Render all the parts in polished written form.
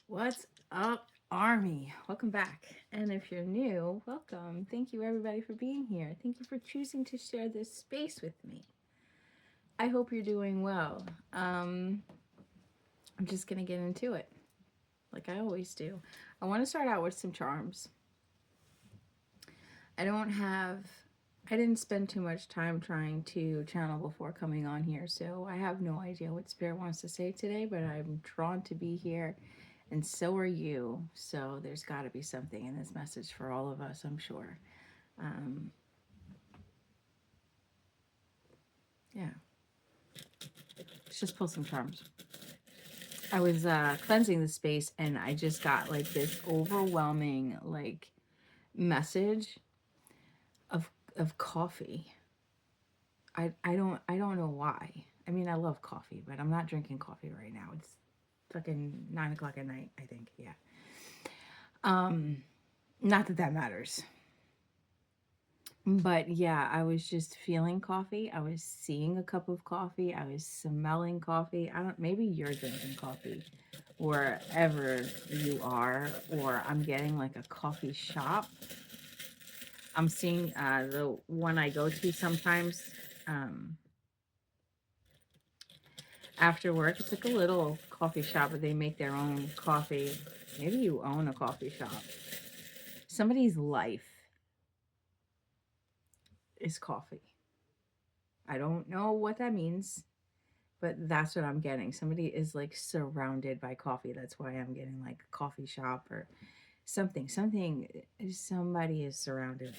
What's up, Army? Welcome back. And if you're new, welcome. Thank you, everybody, for being here. Thank you for choosing to share this space with me. I hope you're doing well. I'm just going to get into it like I always do. I want to start out with some charms. I don't have. I didn't spend too much time trying to channel before coming on here, so I have no idea what Spirit wants to say today, but I'm drawn to be here and so are you. So there's got to be something in this message for all of us, I'm sure. Um, yeah, let's just pull some charms. I was cleansing the space and I just got like this overwhelming like message of coffee. I don't know why. I mean, I love coffee, but I'm not drinking coffee right now. It's fucking 9 o'clock at night, I think. Yeah. Um, Not that that matters. But yeah, I was just feeling coffee. I was seeing a cup of coffee. I was smelling coffee. I don't, maybe you're drinking coffee wherever you are, or I'm getting like a coffee shop. I'm seeing the one I go to sometimes um, after work. It's like a little coffee shop, but they make their own coffee. Maybe you own a coffee shop. Somebody's life is coffee. I don't know what that means. But that's what I'm getting. Somebody is like surrounded by coffee. That's why I'm getting like a coffee shop or something. Somebody is surrounded.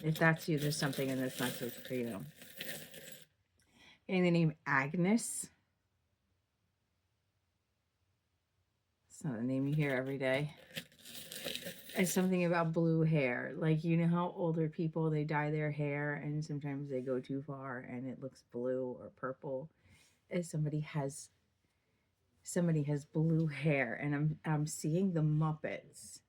If that's you, there's something in this message for you. Getting the name Agnes. It's not a name you hear every day. It's something about blue hair. Like, you know how older people, they dye their hair and sometimes they go too far and it looks blue or purple. As somebody has blue hair and I'm seeing the Muppets.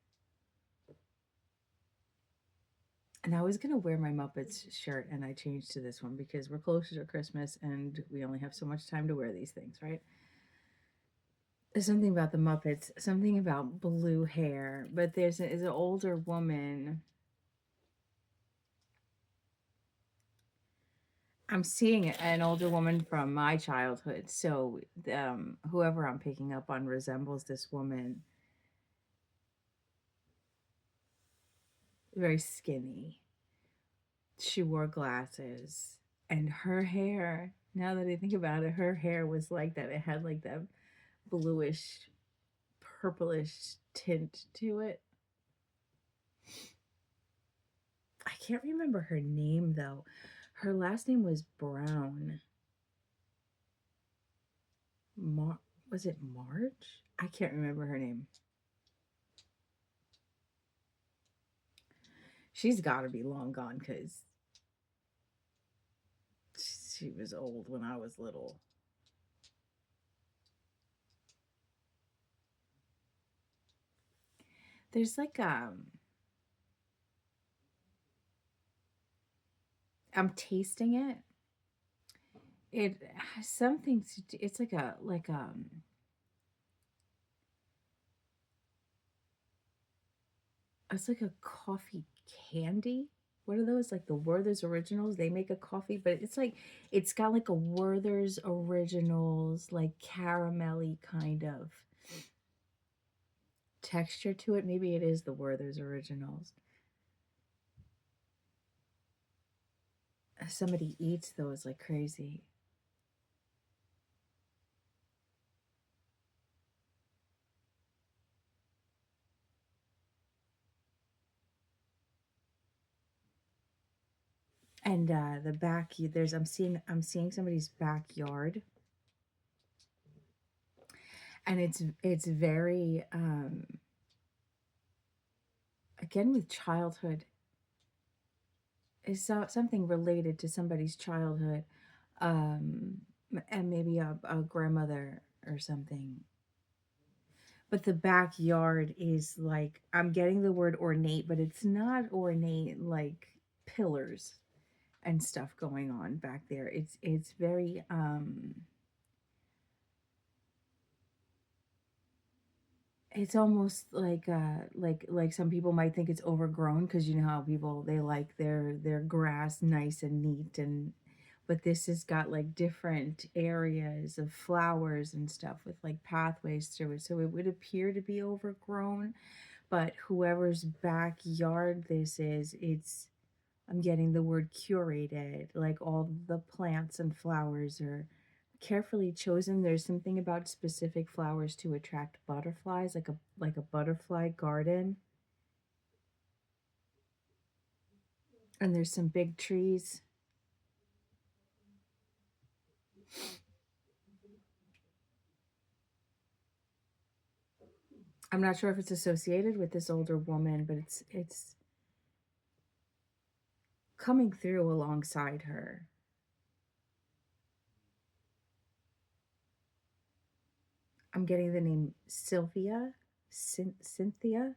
And I was gonna wear my Muppets shirt and I changed to this one because we're closer to Christmas and we only have so much time to wear these things, right? There's something about the Muppets, something about blue hair, but is an older woman. I'm seeing an older woman from my childhood. So whoever I'm picking up on resembles this woman, very skinny. She wore glasses and her hair, now that I think about it, her hair was like that. It had like that bluish, purplish tint to it. I can't remember her name though. Her last name was Brown. Mar- was it Marge? I can't remember her name. She's got to be long gone because she was old when I was little. There's like I'm tasting it. It has something to do. It's it's like a coffee candy. What are those? Like the Werther's Originals? They make a coffee, but it's like it's got like a Werther's Originals, like caramelly kind of texture to it. Maybe it is the Werther's Originals. Somebody eats those like crazy. And the back, there's I'm seeing somebody's backyard, and it's very again with childhood. Is something related to somebody's childhood, um, and maybe a grandmother or something. But the backyard is like I'm getting the word ornate, but it's not ornate like pillars and stuff going on back there. It's very It's almost like some people might think it's overgrown because you know how people they like their grass nice and neat and but this has got like different areas of flowers and stuff with like pathways through it. So it would appear to be overgrown, but whoever's backyard this is, it's I'm getting the word curated. Like all the plants and flowers are carefully chosen. There's something about specific flowers to attract butterflies, like a butterfly garden. And there's some big trees. I'm not sure if it's associated with this older woman, but it's coming through alongside her. I'm getting the name Sylvia, Cynthia.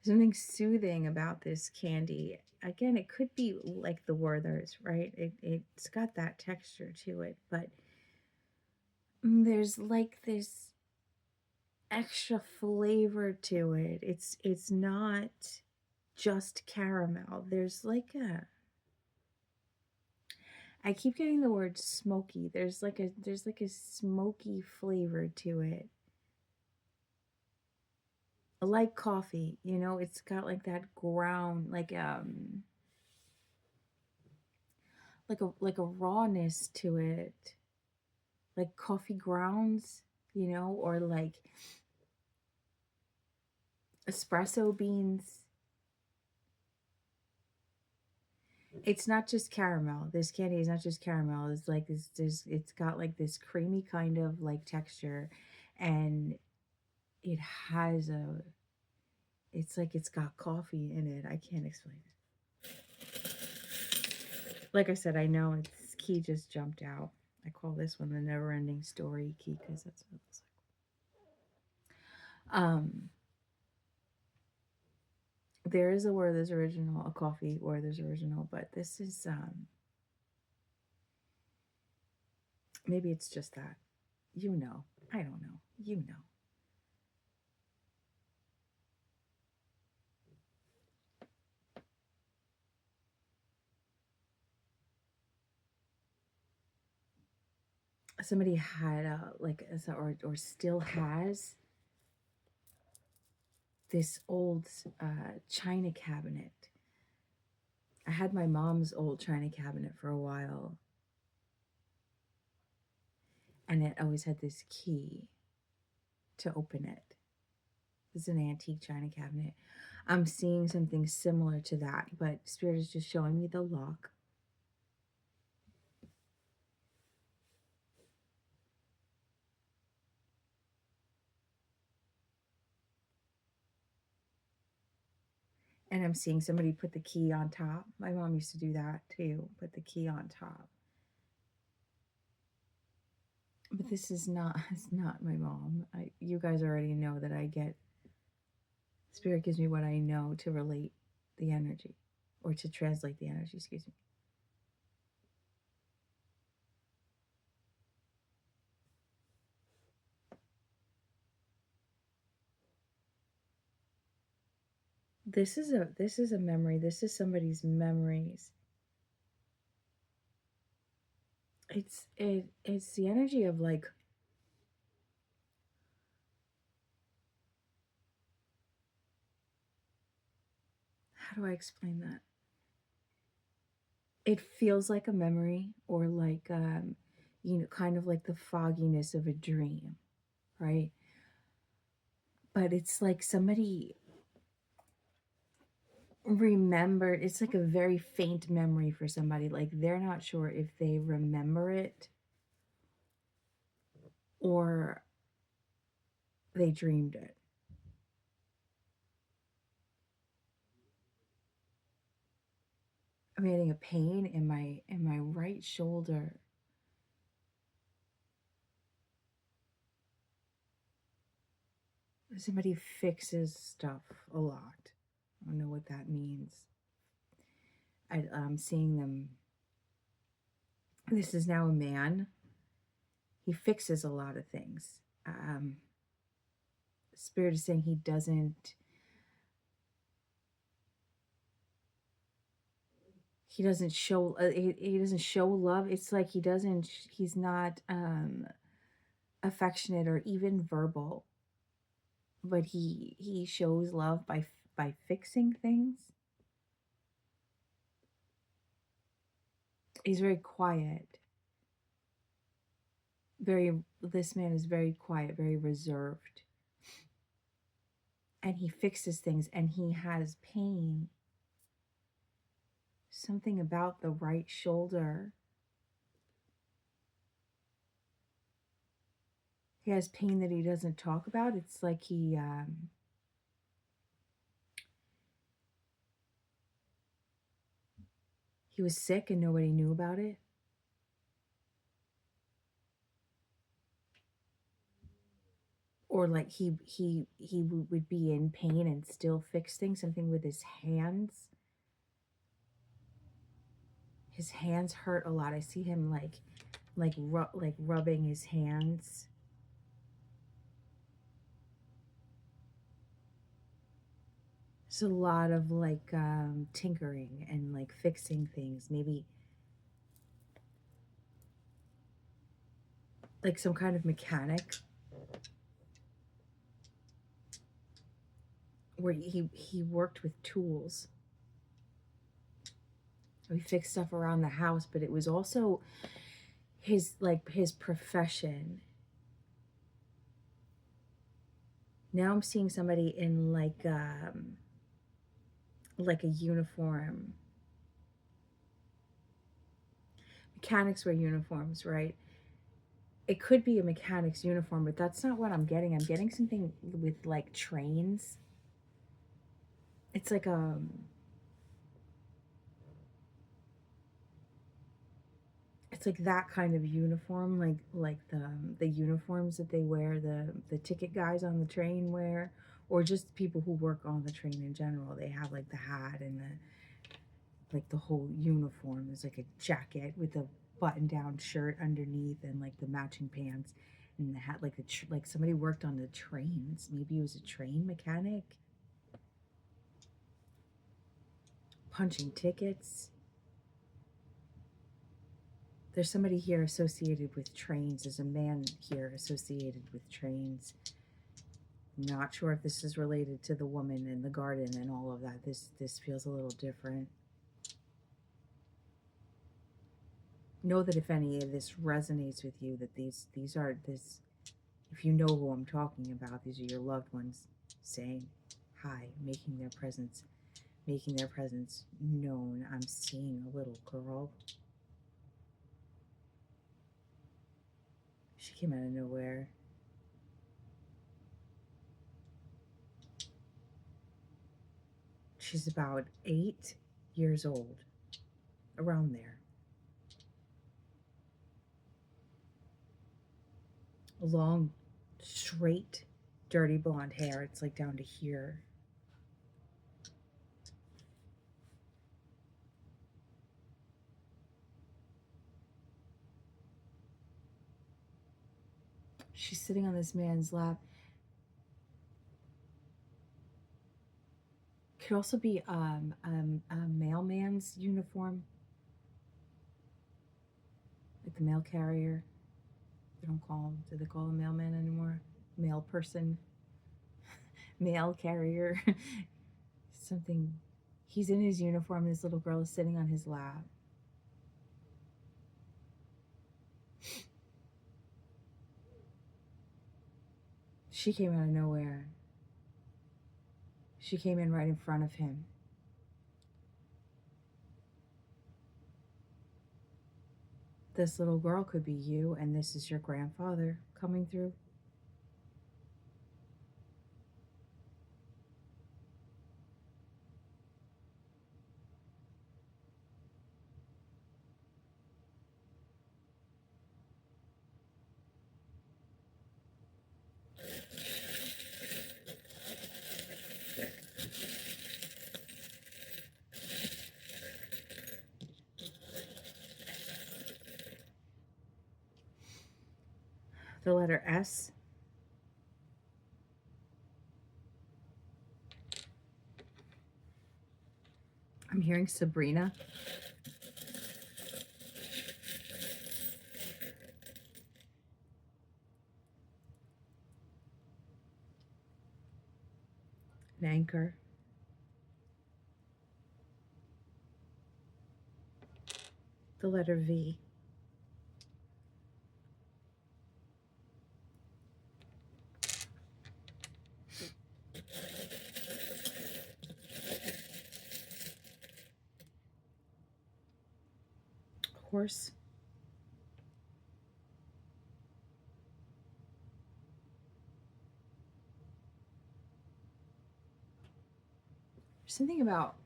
Something soothing about this candy. Again, it could be like the Werther's, right? It's got that texture to it, but there's like this extra flavor to it. It's not just caramel. There's like a I keep getting the word smoky. There's like a smoky flavor to it. Like coffee, you know, it's got like that ground like a rawness to it. Like coffee grounds, you know, or like espresso beans. It's not just caramel. This candy is not just caramel. It's like this it's got like this creamy kind of like texture and it has a it's like it's got coffee in it. I can't explain it. Like I said, I know its key just jumped out. I call this one the never ending story key because that's what it looks like. There is a Werther's original, a coffee Werther's original, but this is maybe it's just that. You know. I don't know. You know. Somebody had or still has this old china cabinet. I had my mom's old china cabinet for a while, and it always had this key to open it. It's an antique china cabinet. I'm seeing something similar to that, but Spirit is just showing me the lock. And I'm seeing somebody put the key on top. My mom used to do that too, put the key on top. But this is not it's not my mom. You guys already know that I get Spirit gives me what I know to relate the energy or to translate the energy, excuse me. This is a memory. This is somebody's memories. It's the energy of like how do I explain that? It feels like a memory or like kind of like the fogginess of a dream, right? But it's like somebody remembered it's like a very faint memory for somebody, like they're not sure if they remember it or they dreamed it. I'm getting a pain in my right shoulder. Somebody fixes stuff a lot. I don't know what that means. I'm seeing them. This is now a man. He fixes a lot of things. Spirit is saying he doesn't show he doesn't show love. It's like he's not affectionate or even verbal, but he shows love by fixing things. He's very quiet. This man is very quiet, very reserved. And he fixes things and he has pain. Something about the right shoulder. He has pain that he doesn't talk about. It's like he was sick and nobody knew about it. Or like he would be in pain and still fix things. Something with his hands. His hands hurt a lot. I see him like rubbing his hands. There's a lot of like tinkering and like fixing things. Maybe like some kind of mechanic where he worked with tools. We fixed stuff around the house, but it was also his profession. Now I'm seeing somebody in like a uniform. Mechanics wear uniforms, right? It could be a mechanic's uniform, but that's not what I'm getting. I'm getting something with like trains. It's like it's like that kind of uniform, like the uniforms that they wear, the ticket guys on the train wear, or just people who work on the train in general. They have like the hat and the whole uniform is like a jacket with a button-down shirt underneath and like the matching pants and the hat, like somebody worked on the trains. Maybe it was a train mechanic punching tickets. There's somebody here associated with trains. There's a man here associated with trains. Not sure if this is related to the woman in the garden and all of that. This feels a little different. Know that if any of this resonates with you, that these are this. If you know who I'm talking about, these are your loved ones saying hi, making their presence known. I'm seeing a little girl. She came out of nowhere. She's about 8 years old, around there. Long, straight, dirty blonde hair. It's like down to here. She's sitting on this man's lap. Could also be a mailman's uniform, like the mail carrier. They don't call him. Do they call him mailman anymore? Mail person, mail carrier, something. He's in his uniform. This little girl is sitting on his lap. She came out of nowhere. She came in right in front of him. This little girl could be you, and this is your grandfather coming through. The letter S. I'm hearing Sabrina. An anchor. The letter V. Horse. There's something about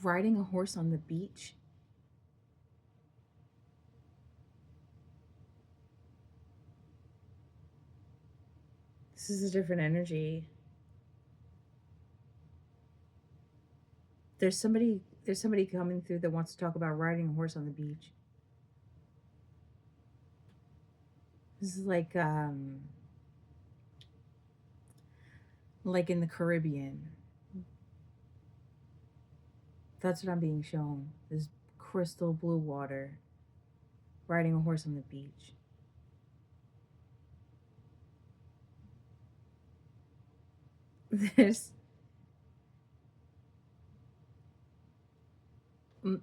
riding a horse on the beach. This is a different energy. There's somebody coming through that wants to talk about riding a horse on the beach. This is like in the Caribbean. That's what I'm being shown. This crystal blue water, riding a horse on the beach. There's mm,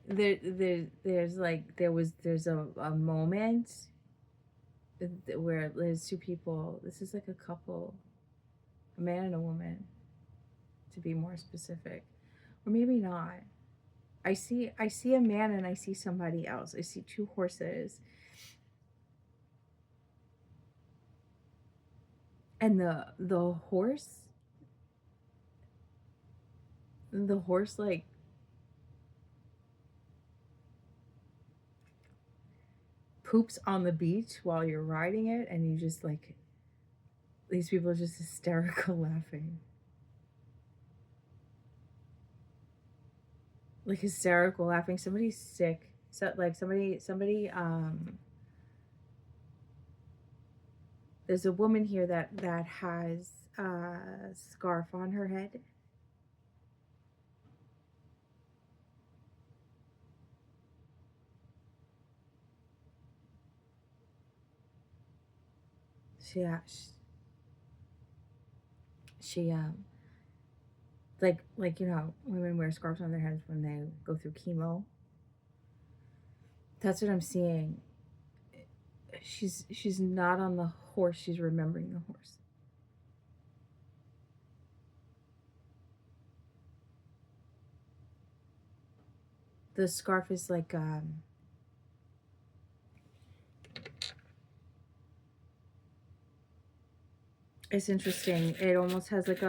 there's a moment where there's two people. This is like a couple, a man and a woman, to be more specific, or maybe not. I see a man and I see somebody else. I see two horses, and the horse like poops on the beach while you're riding it, and you just like, these people are just hysterical laughing. Like hysterical laughing. Somebody's sick. So like somebody there's a woman here that has a scarf on her head. She like women wear scarves on their heads when they go through chemo. That's what I'm seeing. She's not on the horse, she's remembering the horse. The scarf is like it's interesting. It almost has like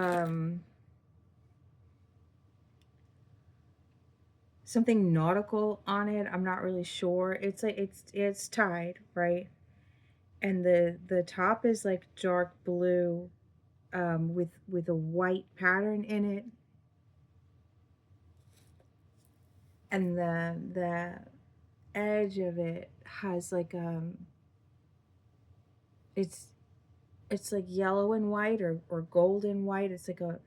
something nautical on it. I'm not really sure. It's like it's tied, right? And the top is like dark blue with a white pattern in it. And the edge of it has like it's it's like yellow and white or gold and white. It's like a,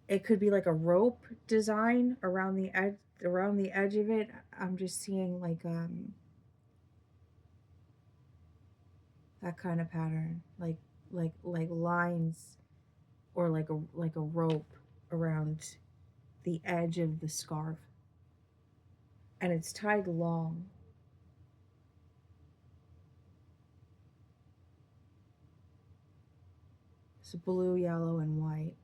it could be like a rope design around the edge of it. I'm just seeing like that kind of pattern, like lines, or like a rope around the edge of the scarf, and it's tied long. It's blue, yellow, and white.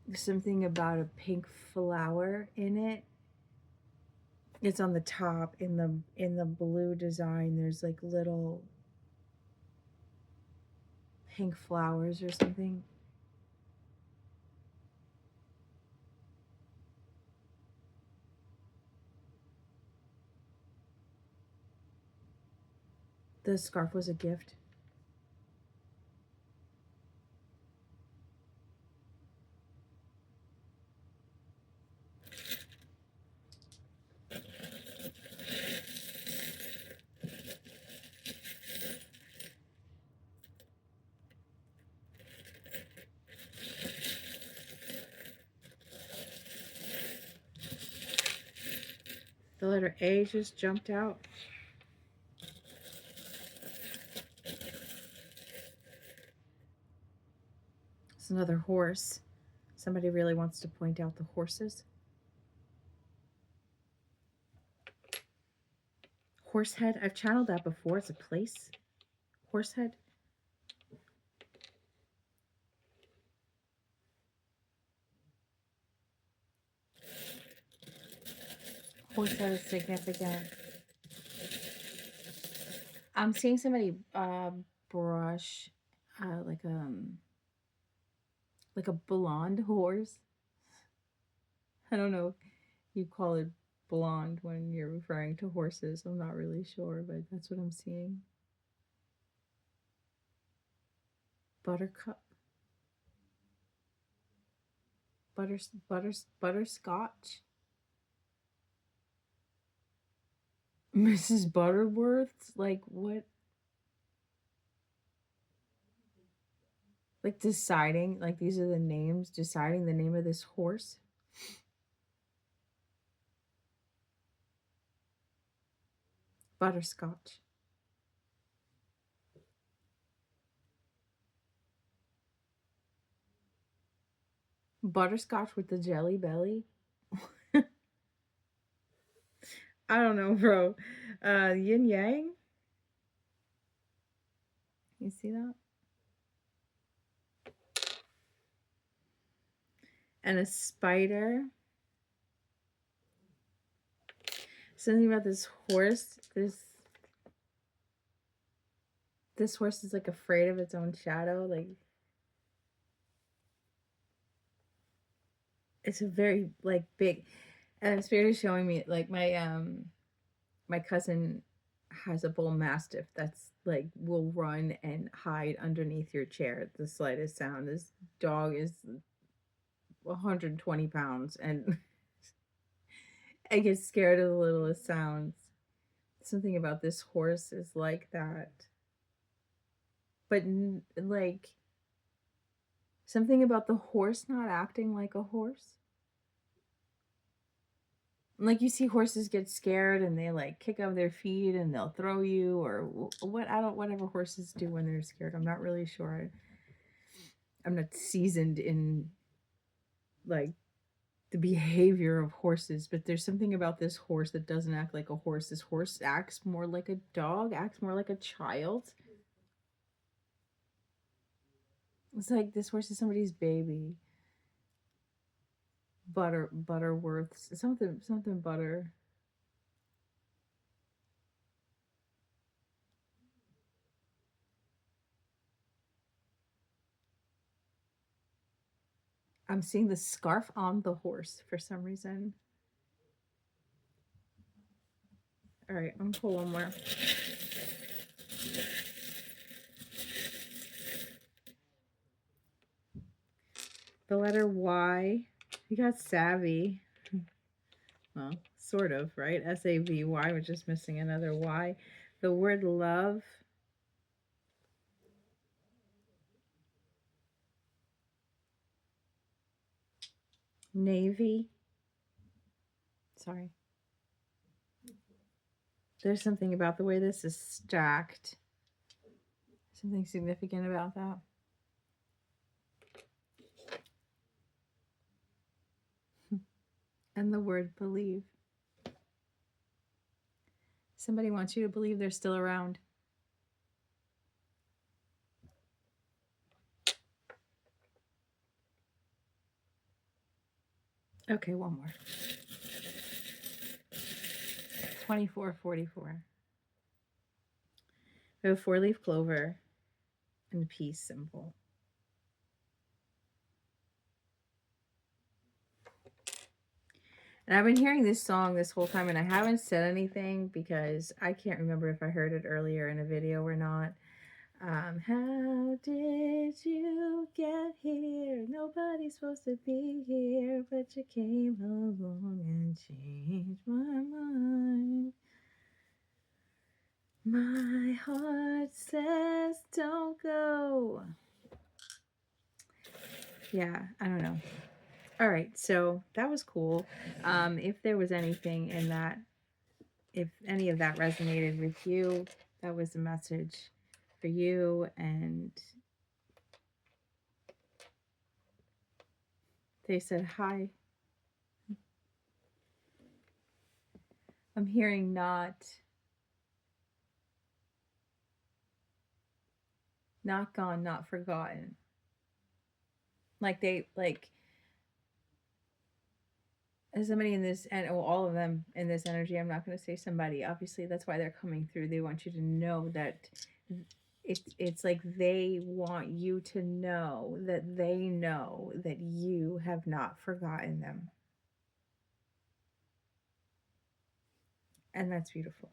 There's something about a pink flower in it. It's on the top in the blue design. There's like little pink flowers or something. The scarf was a gift. The letter A just jumped out. It's another horse. Somebody really wants to point out the horses. Horsehead. I've channeled that before. It's a place. Horsehead. Horsehead is significant. I'm seeing somebody brush like like a blonde horse. I don't know if you call it blonde when you're referring to horses. I'm not really sure, but that's what I'm seeing. Buttercup. Butterscotch. Mrs. Butterworth? Like what? Like deciding, like these are the names, deciding the name of this horse. Butterscotch. Butterscotch with the jelly belly. I don't know, bro. Yin yang. You see that? And a spider. Something about this horse. This horse is like afraid of its own shadow. Like it's a very like big. And Spirit is showing me like my cousin has a bull mastiff that's like will run and hide underneath your chair at the slightest sound. This dog is 120 pounds and I get scared of the littlest sounds. Something about this horse is like that. But like something about the horse not acting like a horse. Like you see horses get scared and they like kick up their feet and they'll throw you or what I don't whatever horses do when they're scared. I'm not really sure. I'm not seasoned in like the behavior of horses, but there's something about this horse that doesn't act like a horse. This horse acts more like a dog, acts more like a child. It's like this horse is somebody's baby. Butterworth, something butter. I'm seeing the scarf on the horse for some reason. All right, I'm gonna pull one more. The letter Y. You got savvy. Well, sort of, right? SAVY. We're just missing another Y. The word love. Navy. Sorry. There's something about the way this is stacked. Something significant about that. And the word believe. Somebody wants you to believe they're still around. Okay, one more. 2444. We have a 4-leaf clover and a peace symbol. And I've been hearing this song this whole time, and I haven't said anything because I can't remember if I heard it earlier in a video or not. How did you get here? Nobody's supposed to be here, but you came along and changed my mind. My heart says don't go. Yeah, I don't know. All right, so that was cool. If there was anything in that if any of that resonated with you, that was a message for you. And they said, hi. I'm hearing not gone, not forgotten. Like they like as somebody in this, and well, all of them in this energy, I'm not going to say somebody, obviously that's why they're coming through. They want you to know that it's like they want you to know that you have not forgotten them. And that's beautiful.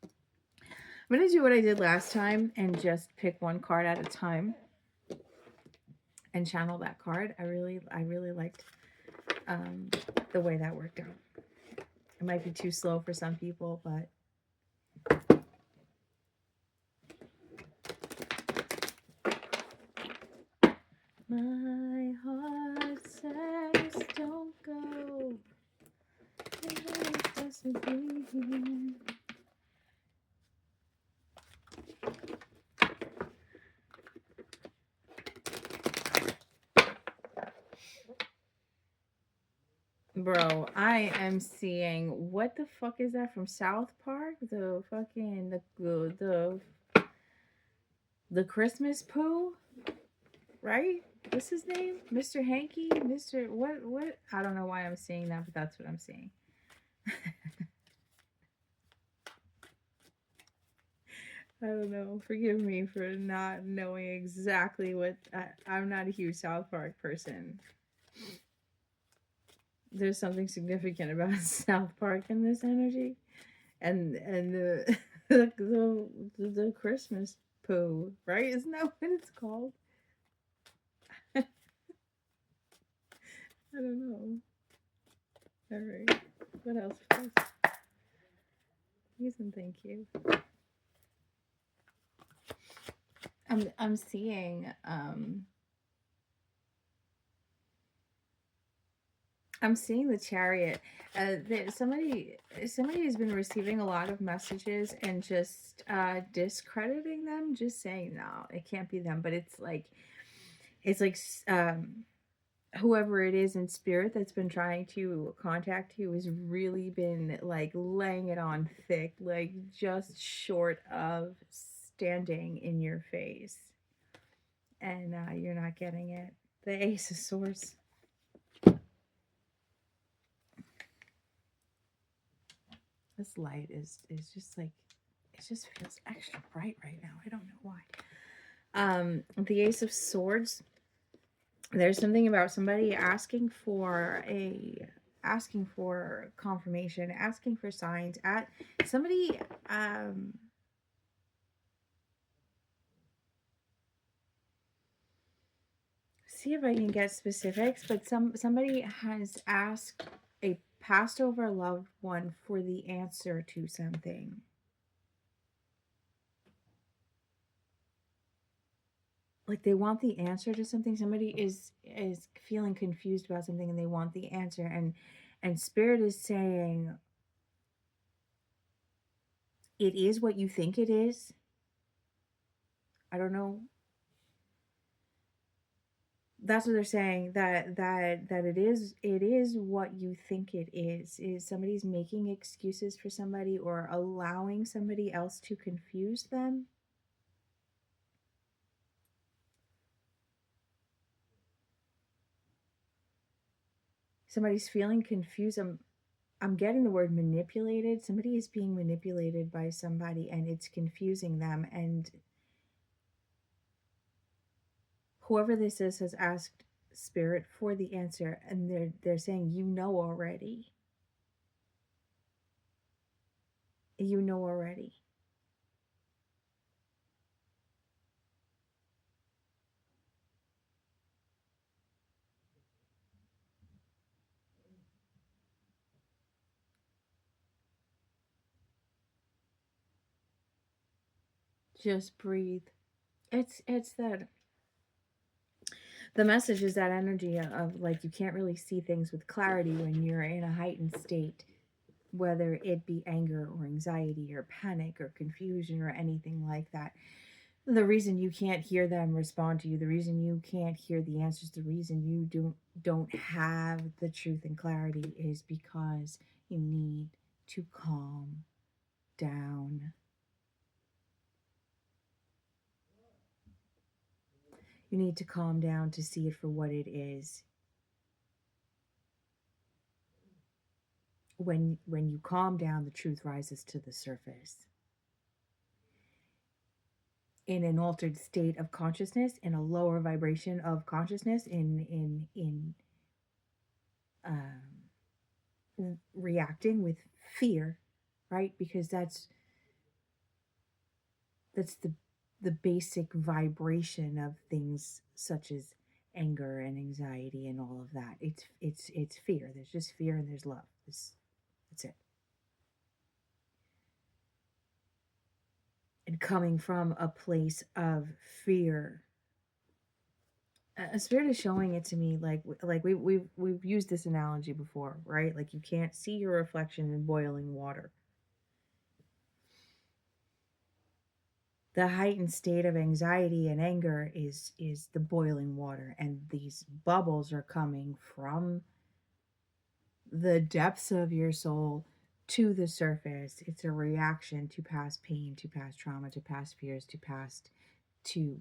I'm going to do what I did last time and just pick one card at a time and channel that card. I really liked the way that worked out. It might be too slow for some people, but my heart says don't go. It doesn't be. Bro, I am seeing, what the fuck is that from South Park? The fucking the Christmas poo, right? What's his name? Mr. Hanky? Mr. What? I don't know why I'm seeing that, but that's what I'm seeing. I don't know. Forgive me for not knowing exactly what I'm not a huge South Park person. There's something significant about South Park in this energy, and the the Christmas poo, right? Isn't that what it's called? I don't know. All right. What else, please? Please and thank you. I'm seeing I'm seeing the Chariot. Somebody has been receiving a lot of messages and just discrediting them, just saying no, it can't be them. But it's like whoever it is in spirit that's been trying to contact you has really been like laying it on thick, like just short of standing in your face, and you're not getting it. The Ace of Swords. This light is just like, it just feels extra bright right now. I don't know why. The Ace of Swords. There's something about somebody asking for confirmation, asking for signs. At somebody see if I can get specifics, but somebody has asked a passed over loved one for the answer to something. Like they want the answer to something. Somebody is feeling confused about something and they want the answer, and spirit is saying it is what you think it is. I don't know. That's what they're saying, that it is what you think it is somebody's making excuses for somebody or allowing somebody else to confuse them. Somebody's feeling confused. I'm getting the word manipulated. Somebody is being manipulated by somebody and it's confusing them, and whoever this is has asked spirit for the answer, and they're saying you know already. You know already. Just breathe. It's that the message is that energy of like you can't really see things with clarity when you're in a heightened state. whether it be anger or anxiety or panic or confusion or anything like that. The reason you can't hear them respond to you, the reason you can't hear the answers, the reason you don't have the truth and clarity is because you need to calm down. You need to calm down to see it for what it is. When you calm down, the truth rises to the surface. In an altered state of consciousness, in a lower vibration of consciousness, in reacting with fear, right? Because that's the basic vibration of things such as anger and anxiety and all of that. It's fear. There's just fear and there's love. That's it. And coming from a place of fear, a spirit is showing it to me like we've used this analogy before, right? Like you can't see your reflection in boiling water. The heightened state of anxiety and anger is the boiling water, and these bubbles are coming from the depths of your soul to the surface. It's a reaction to past pain, to past trauma, to past fears, to past to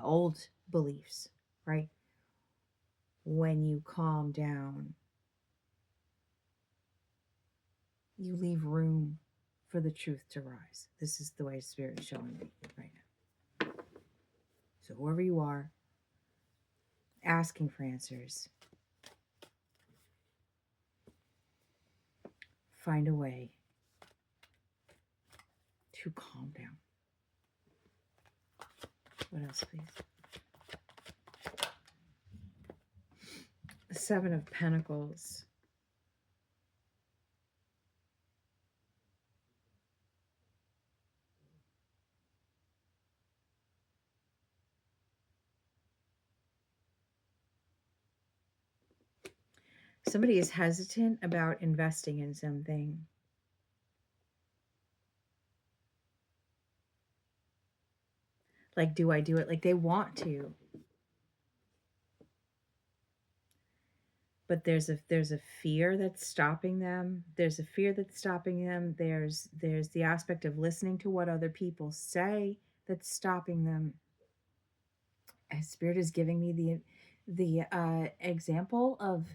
old beliefs, right? When you calm down, you leave room for the truth to rise. This is the way Spirit is showing me right now. So whoever you are, asking for answers, find a way to calm down. What else, please? The Seven of Pentacles. Somebody is hesitant about investing in something. Like, do I do it? Like, they want to, but there's a fear that's stopping them. There's a fear that's stopping them. There's the aspect of listening to what other people say that's stopping them. As Spirit is giving me the example of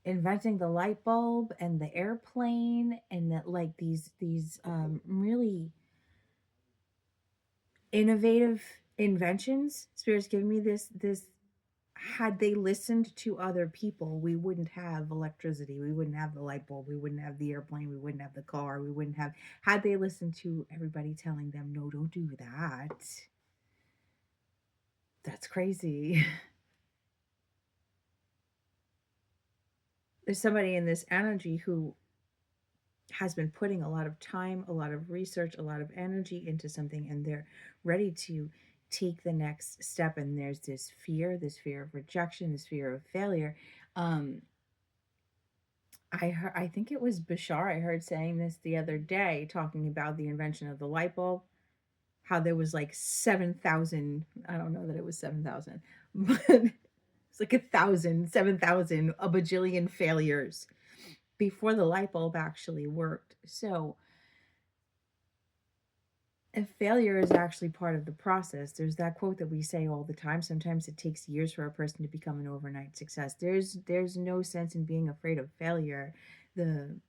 inventing the light bulb and the airplane, and that like these really innovative inventions. Spirit's giving me this. Had they listened to other people, we wouldn't have electricity, we wouldn't have the light bulb, we wouldn't have the airplane, we wouldn't have the car, we wouldn't have, had they listened to everybody telling them, no, don't do that. That's crazy. There's somebody in this energy who has been putting a lot of time, a lot of research, a lot of energy into something, and they're ready to take the next step. And there's this fear of rejection, this fear of failure. I think it was Bashar I heard saying this the other day, talking about the invention of the light bulb, how there was like 7,000, I don't know that it was 7,000, but it's like 1,000, 7,000, a bajillion failures before the light bulb actually worked. So if failure is actually part of the process, there's that quote that we say all the time. Sometimes it takes years for a person to become an overnight success. There's no sense in being afraid of failure. The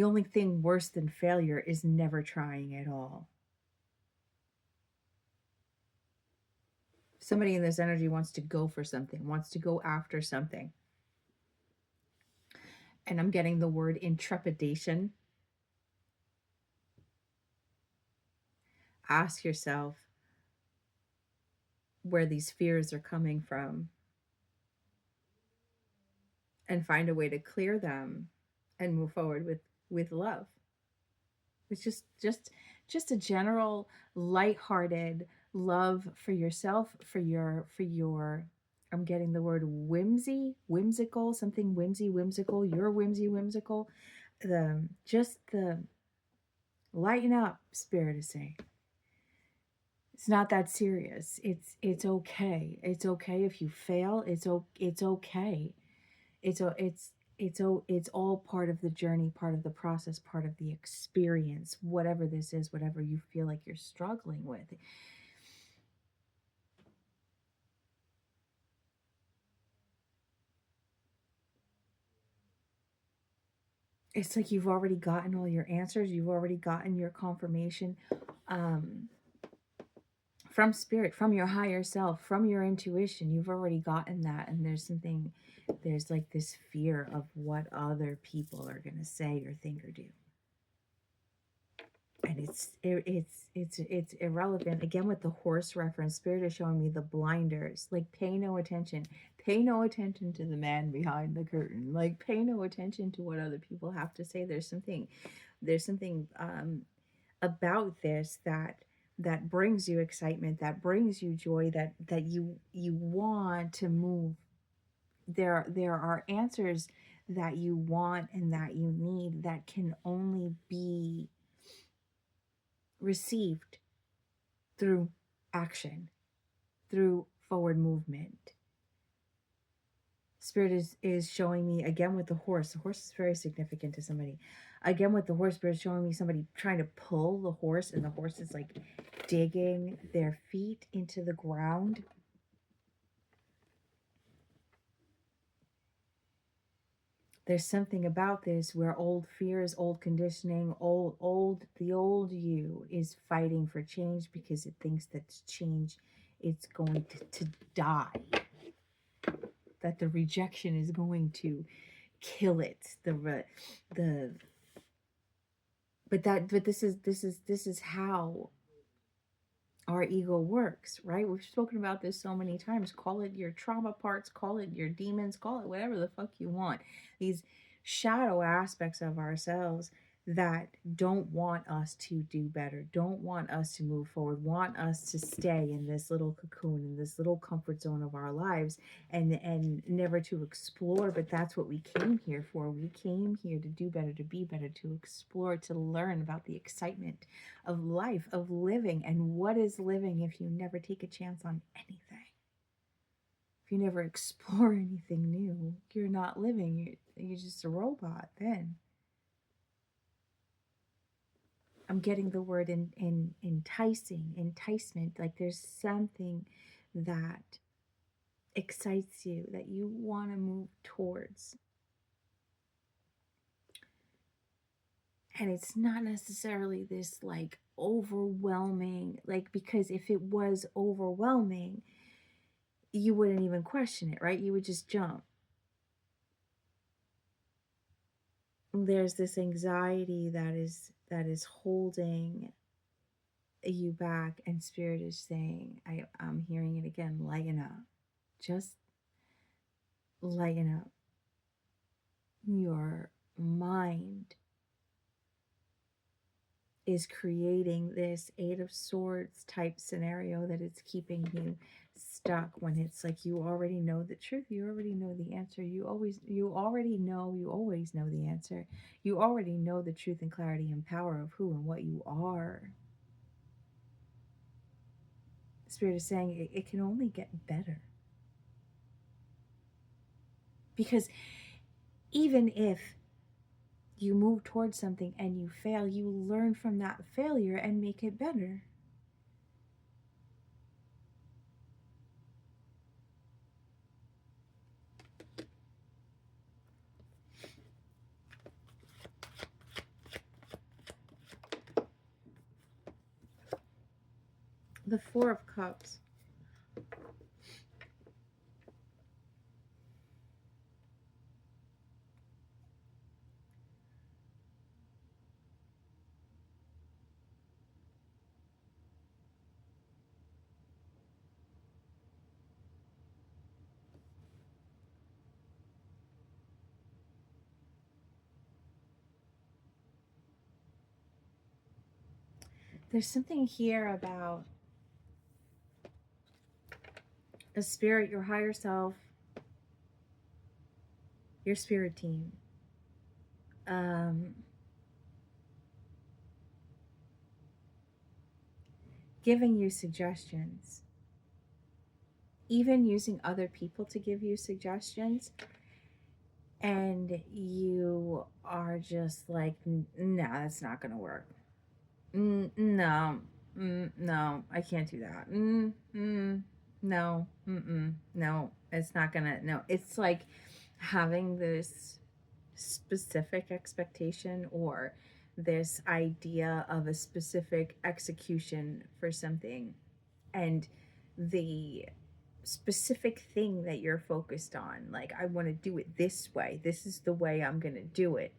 only thing worse than failure is never trying at all. Somebody in this energy wants to go for something, wants to go after something. And I'm getting the word intrepidation. Ask yourself where these fears are coming from and find a way to clear them and move forward with love. It's just a general lighthearted love for yourself, for your I'm getting the word whimsy, whimsical, something whimsy, whimsical. You're whimsy, whimsical. The lighten up, Spirit is saying. It's not that serious. It's okay. It's okay if you fail. It's okay. It's all part of the journey, part of the process, part of the experience. Whatever this is, whatever you feel like you're struggling with. It's like you've already gotten all your answers. You've already gotten your confirmation. Um, from spirit, from your higher self, from your intuition. You've already gotten that. And there's like this fear of what other people are going to say or think or do. And it's irrelevant. Again, with the horse reference, spirit is showing me the blinders. Like, pay no attention. Pay no attention to the man behind the curtain. Like, pay no attention to what other people have to say. There's something about this that brings you excitement, that brings you joy, that you want to move. There are answers that you want and that you need that can only be received through action, through forward movement. Spirit is showing me, again with the horse. The horse is very significant to somebody. Again with the horse, Spirit is showing me somebody trying to pull the horse, and the horse is like digging their feet into the ground. There's something about this where old fears, old conditioning, the old you is fighting for change because it thinks that change, it's going to die, that the rejection is going to kill it. The but this is how our ego works, right? We've spoken about this so many times. Call it your trauma parts, call it your demons, call it whatever the fuck you want. These shadow aspects of ourselves that don't want us to do better, don't want us to move forward, want us to stay in this little cocoon, in this little comfort zone of our lives, and never to explore. But that's what we came here for. We came here to do better, to be better, to explore, to learn about the excitement of life, of living. And what is living if you never take a chance on anything? If you never explore anything new, you're not living. You're just a robot then. I'm getting the word in enticing, enticement. Like, there's something that excites you, that you want to move towards. And it's not necessarily this like overwhelming, like, because if it was overwhelming, you wouldn't even question it, right? You would just jump. There's this anxiety that is holding you back, and spirit is saying, I'm hearing it again, lighten up. Just lighten up. Your mind is creating this Eight of Swords type scenario that it's keeping you stuck, when it's like you already know the truth. You already know the answer. You always know the answer. You already know the truth and clarity and power of who and what you are. Spirit is saying it can only get better. Because even if you move towards something and you fail, you learn from that failure and make it better. The Four of Cups. There's something here about a spirit, your higher self, your spirit team, um, giving you suggestions, even using other people to give you suggestions, and you are just like, nah, that's not gonna work. No, no, I can't do that. No, no, it's not gonna. No, it's like having this specific expectation or this idea of a specific execution for something, and the specific thing that you're focused on, like, I want to do it this way, this is the way I'm going to do it.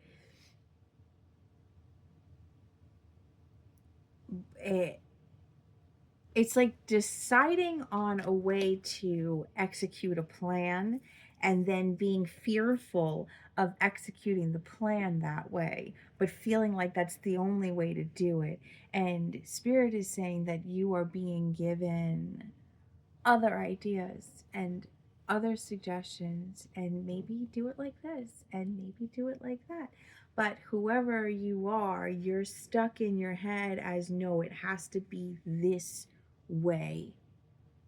It's like deciding on a way to execute a plan and then being fearful of executing the plan that way, but feeling like that's the only way to do it. And Spirit is saying that you are being given other ideas and other suggestions, and maybe do it like this and maybe do it like that. But whoever you are, you're stuck in your head as, no, it has to be this way.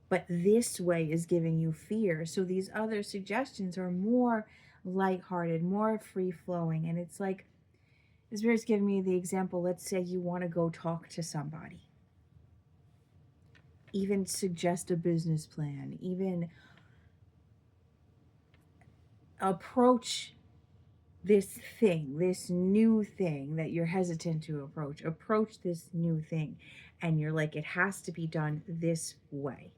But this way is giving you fear. So these other suggestions are more lighthearted, more free flowing. And it's like, the Spirit's giving me the example. Let's say you want to go talk to somebody, even suggest a business plan, even approach this thing, this new thing that you're hesitant to approach this new thing, and you're like, it has to be done this way.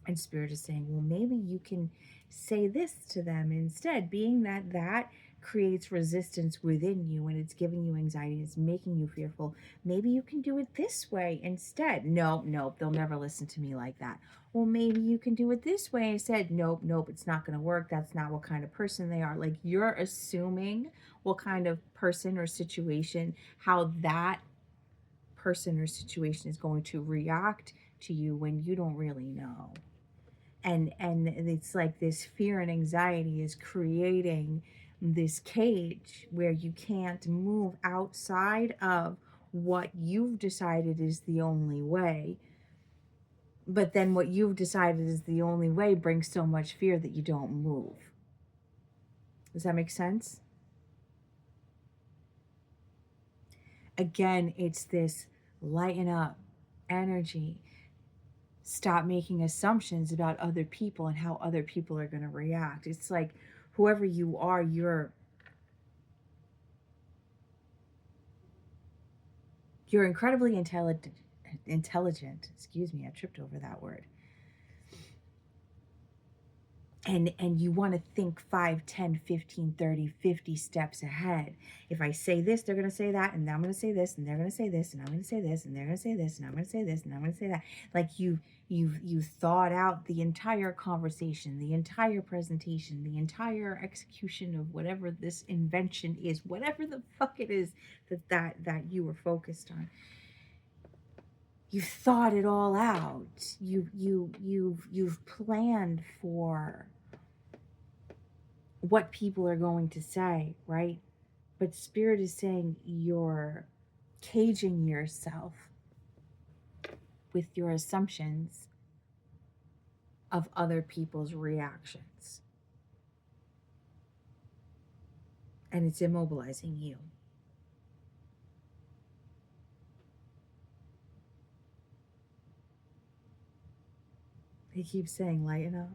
And Spirit is saying, well, maybe you can say this to them instead, being that that creates resistance within you and it's giving you anxiety, it's making you fearful. Maybe you can do it this way instead. Nope, they'll never listen to me like that. Well, maybe you can do it this way instead. Nope, it's not going to work. That's not what kind of person they are. Like, you're assuming what kind of person or situation, how that person or situation is going to react to you when you don't really know. And it's like this fear and anxiety is creating this cage where you can't move outside of what you've decided is the only way. But then what you've decided is the only way brings so much fear that you don't move. Does that make sense? Again, it's this lighten up energy. Stop making assumptions about other people and how other people are going to react. It's like, whoever you are, you're incredibly intelligent. Excuse me, I tripped over that word. And you want to think 5, 10, 15, 30, 50 steps ahead. If I say this, they're going to say that, and I'm going to say this, and they're going to say this, and I'm going to say this, and they're going to say this, and I'm going to say this, and I'm going to say that. Like, you've thought out the entire conversation, the entire presentation, the entire execution of whatever this invention is, whatever the fuck it is that you were focused on. You thought it all out. You've planned for what people are going to say, right? But Spirit is saying you're caging yourself with your assumptions of other people's reactions. And it's immobilizing you. He keeps saying, lighten up.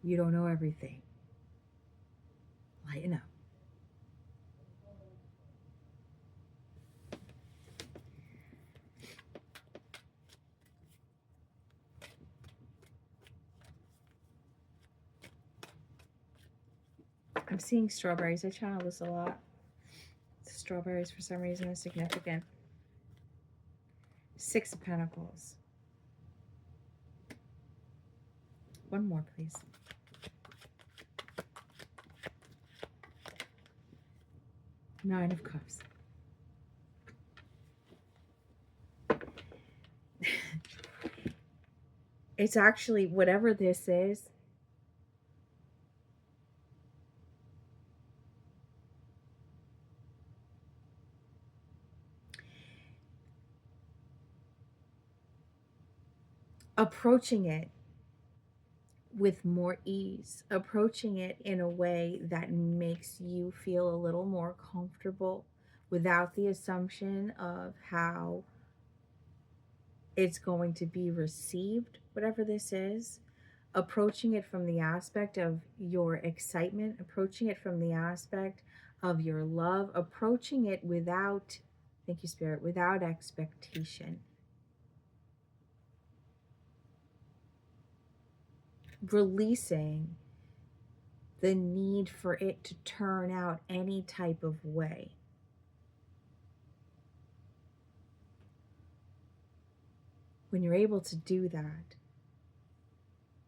You don't know everything. Lighten up. I'm seeing strawberries. I channel this a lot. Strawberries, for some reason, are significant. 6 of Pentacles. One more, please. Nine of Cups. It's actually whatever this is, approaching it with more ease, approaching it in a way that makes you feel a little more comfortable without the assumption of how it's going to be received, whatever this is. Approaching it from the aspect of your excitement, approaching it from the aspect of your love, approaching it without, thank you, Spirit, without expectation, releasing the need for it to turn out any type of way. When you're able to do that,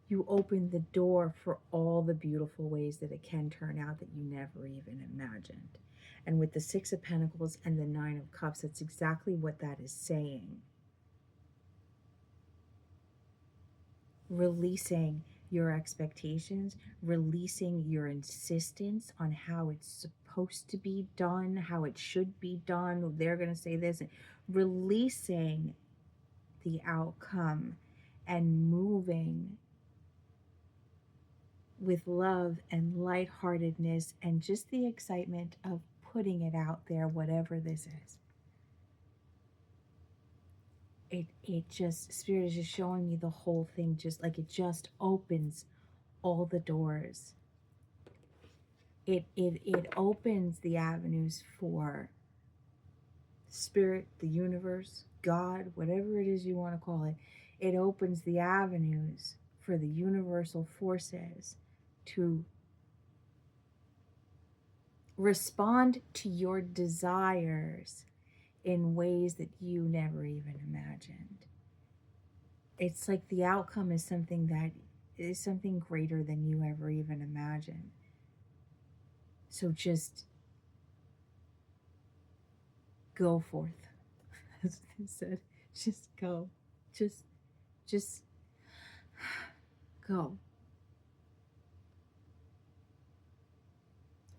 you open the door for all the beautiful ways that it can turn out that you never even imagined. And with the Six of Pentacles and the Nine of Cups, that's exactly what that is saying. Releasing your expectations, releasing your insistence on how it's supposed to be done, how it should be done. They're going to say this, releasing the outcome and moving with love and lightheartedness and just the excitement of putting it out there, whatever this is. It just, Spirit is just showing me the whole thing, just like it just opens all the doors. It opens the avenues for Spirit, the universe, God, whatever it is you want to call it. It opens the avenues for the universal forces to respond to your desires in ways that you never even imagined. It's like the outcome is something that is something greater than you ever even imagined. So just go forth. As they said, just go. Just go.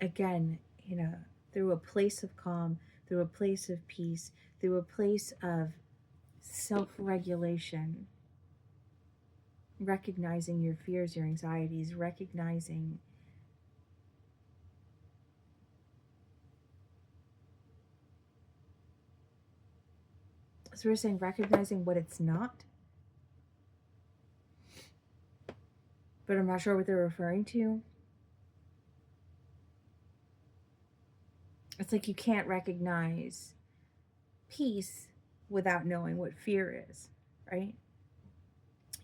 Again, through a place of calm, through a place of peace, through a place of self-regulation, recognizing your fears, your anxieties, recognizing so we're saying recognizing what it's not, but I'm not sure what they're referring to. It's like you can't recognize peace without knowing what fear is, right?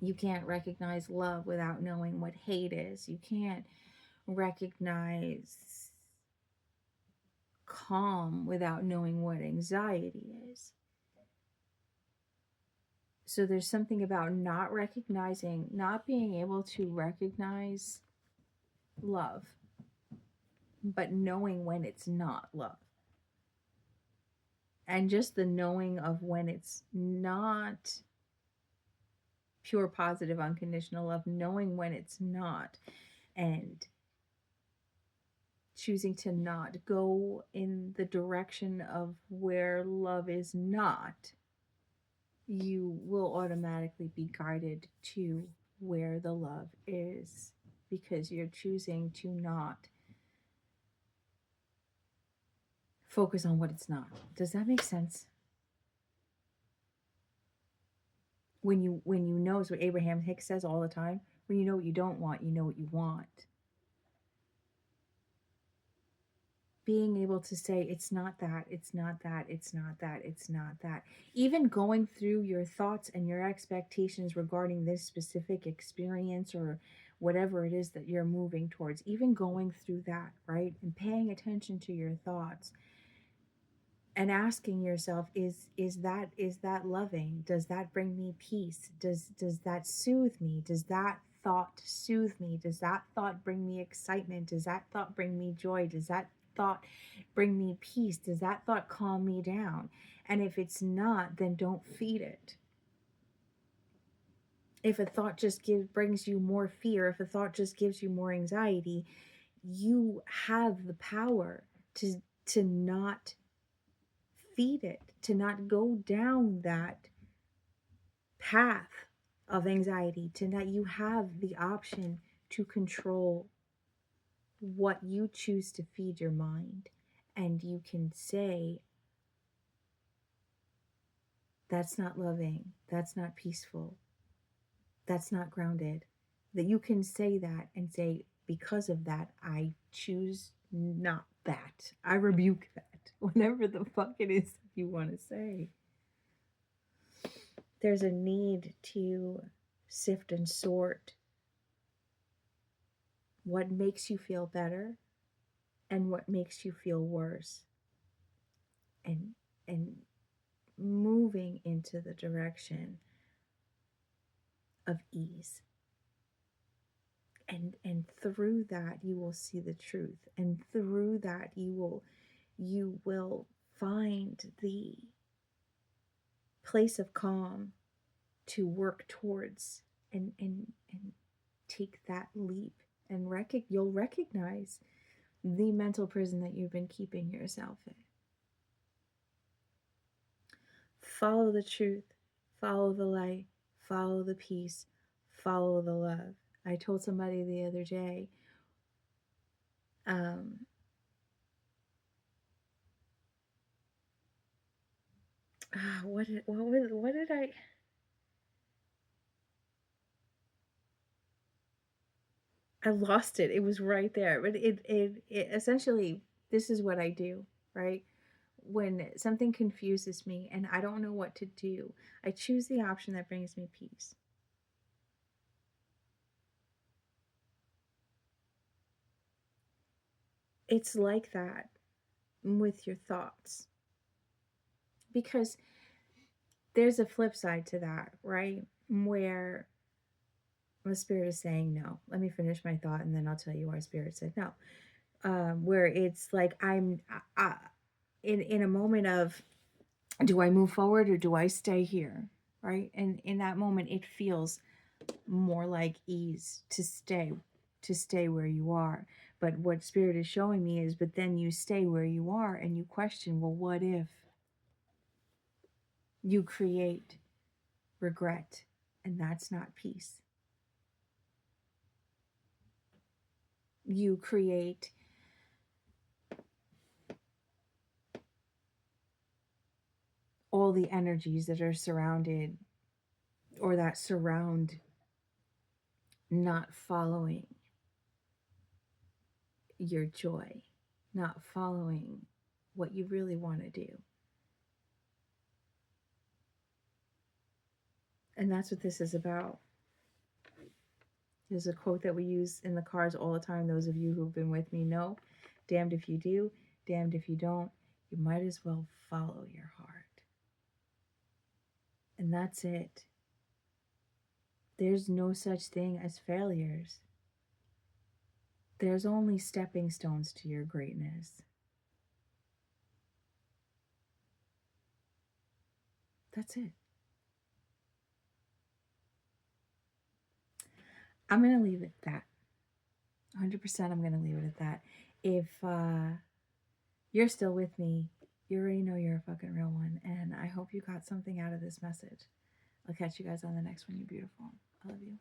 You can't recognize love without knowing what hate is. You can't recognize calm without knowing what anxiety is. So there's something about not recognizing, not being able to recognize love, but knowing when it's not love. And just the knowing of when it's not pure positive unconditional love, knowing when it's not, and choosing to not go in the direction of where love is not, you will automatically be guided to where the love is, because you're choosing to not focus on what it's not. Does that make sense? When you know, it's what Abraham Hicks says all the time, when you know what you don't want, you know what you want. Being able to say, it's not that, it's not that, it's not that, it's not that. Even going through your thoughts and your expectations regarding this specific experience or whatever it is that you're moving towards, even going through that, right? And paying attention to your thoughts and asking yourself, is that loving? Does that bring me peace? Does that soothe me? Does that thought soothe me? Does that thought bring me excitement? Does that thought bring me joy? Does that thought bring me peace? Does that thought calm me down? And if it's not, then don't feed it. If a thought just brings you more fear, if a thought just gives you more anxiety, you have the power to not feed it, to not go down that path of anxiety, to not, you have the option to control what you choose to feed your mind. And you can say, that's not loving, that's not peaceful, that's not grounded. That you can say that and say, because of that, I choose not that. I rebuke that. Whatever the fuck it is you want to say. There's a need to sift and sort what makes you feel better and what makes you feel worse. And moving into the direction of ease. And through that you will see the truth, and through that you will find the place of calm to work towards, and take that leap, and you'll recognize the mental prison that you've been keeping yourself in. Follow the truth, follow the light, follow the peace, follow the love. I told somebody the other day, what did I lost it. It was right there. But it essentially, this is what I do, right? When something confuses me and I don't know what to do, I choose the option that brings me peace. It's like that with your thoughts. Because there's a flip side to that, right? Where the spirit is saying no. Let me finish my thought and then I'll tell you why spirit said no. Where it's like I'm in a moment of, do I move forward or do I stay here? Right? And in that moment, it feels more like ease to stay where you are. But what spirit is showing me is, but then you stay where you are and you question, well, what if you create regret? And that's not peace. You create all the energies that are surrounded, or that surround not following your joy, not following what you really want to do. And that's what this is about. There's a quote that we use in the cars all the time. Those of you who've been with me know, damned if you do, damned if you don't. You might as well follow your heart. And that's it. There's no such thing as failures. There's only stepping stones to your greatness. That's it. I'm going to leave it at that. 100% I'm going to leave it at that. If you're still with me, you already know you're a fucking real one. And I hope you got something out of this message. I'll catch you guys on the next one. You're beautiful. I love you.